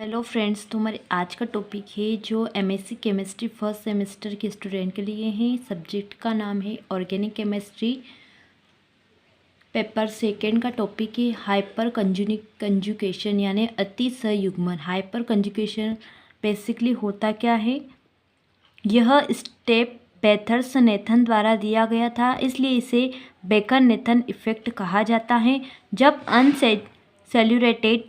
Hello friends, तो हमारे आज का टॉपिक है जो एमएससी केमिस्ट्री फर्स्ट सेमेस्टर के स्टूडेंट के लिए है। सब्जेक्ट का नाम है ऑर्गेनिक केमिस्ट्री। पेपर सेकेंड का टॉपिक है हाइपर कंजुगेशन यानी अति संयुग्मन। हाइपर कंजुगेशन बेसिकली होता क्या है? यह स्टेप बेथर्स-नेथन द्वारा दिया गया था, इसलिए इसे बेकर-नेथन इफेक्ट कहा जाता है। जब अनसैचुरेटेड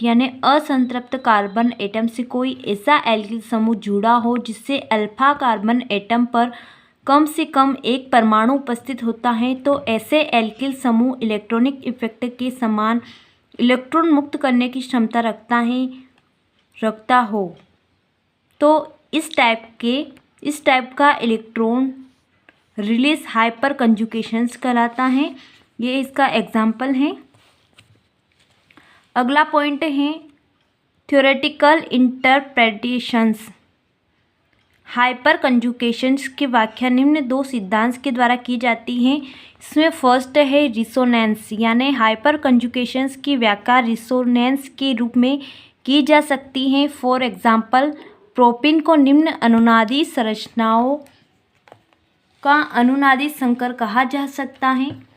यानी असंतृप्त कार्बन एटम से कोई ऐसा एल्किल समूह जुड़ा हो जिससे अल्फा कार्बन एटम पर कम से कम एक परमाणु उपस्थित होता है, तो ऐसे एल्किल समूह इलेक्ट्रॉनिक इफेक्ट के समान इलेक्ट्रॉन मुक्त करने की क्षमता रखता हो तो इस टाइप का इलेक्ट्रॉन रिलीज हाइपर कंजुगेशंस कहलाता है। ये इसका एग्जाम्पल है। अगला पॉइंट है थ्योरेटिकल इंटरप्रिटेशंस। हाइपर कंजुगेशंस की व्याख्या निम्न दो सिद्धांत के द्वारा की जाती है। इसमें फर्स्ट है रिसोनेंस, यानी हाइपर कंजुगेशंस की व्याख्या रिसोनेंस के रूप में की जा सकती है। फॉर एग्जाम्पल, प्रोपीन को निम्न अनुनादी संरचनाओं का अनुनादी संकर कहा जा सकता है।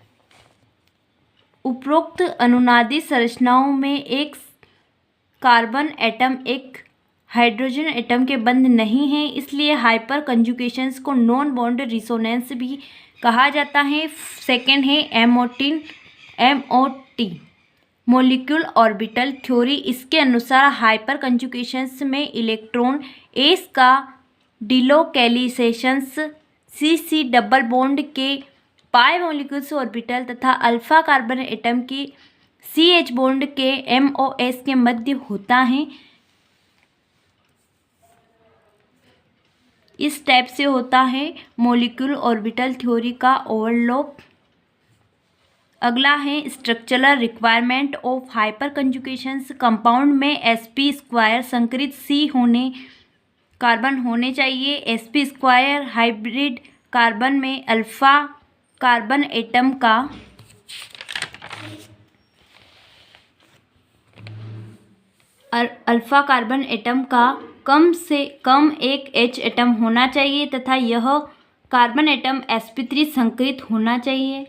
उपरोक्त अनुनादी संरचनाओं में एक कार्बन एटम एक हाइड्रोजन एटम के बंध नहीं है, इसलिए हाइपर कंजुगेशंस को नॉन बॉन्ड रिसोनेंस भी कहा जाता है। सेकेंड है एमओटी मॉलिक्यूल ऑर्बिटल थ्योरी। इसके अनुसार हाइपर कंजुगेशंस में इलेक्ट्रॉन एस का डिलोकेलिसेशंस सी डबल बॉन्ड के पाई मॉलिक्यूल्स ऑर्बिटल तथा अल्फा कार्बन एटम की CH बॉन्ड के MOS के मध्य होता है। इस टाइप से होता है मॉलिक्यूल ऑर्बिटल थ्योरी का ओवरलैप। अगला है structural requirement of hyper conjugations. Compound में sp² संकरित C कार्बन होने चाहिए। sp² हाइब्रिड कार्बन में अल्फा कार्बन एटम का कम से कम एक H एटम होना चाहिए तथा यह कार्बन एटम sp3 संकरित होना चाहिए।